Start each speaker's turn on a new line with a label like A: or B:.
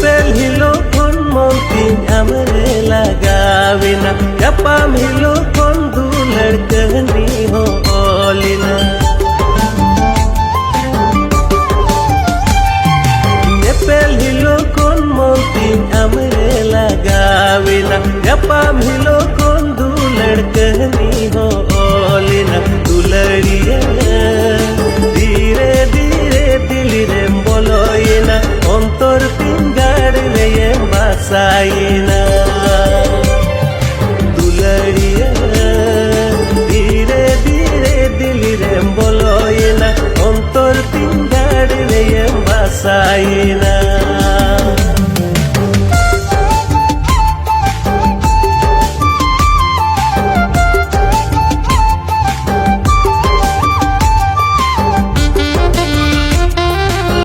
A: Nepel hilo kon montin amre lagavina Yapam hilo kon du ladkani ho olina Nepel hilo kon montin amre lagavina Yapam hilo kon du ladkani ho olina Dulariya धीरे धीरे दिल रे बोलोइना अंतर पिंगार रे बासाइना दुलरिया धीरे धीरे दिल रे बोलोइना अंतर पिंगार रे बासाइना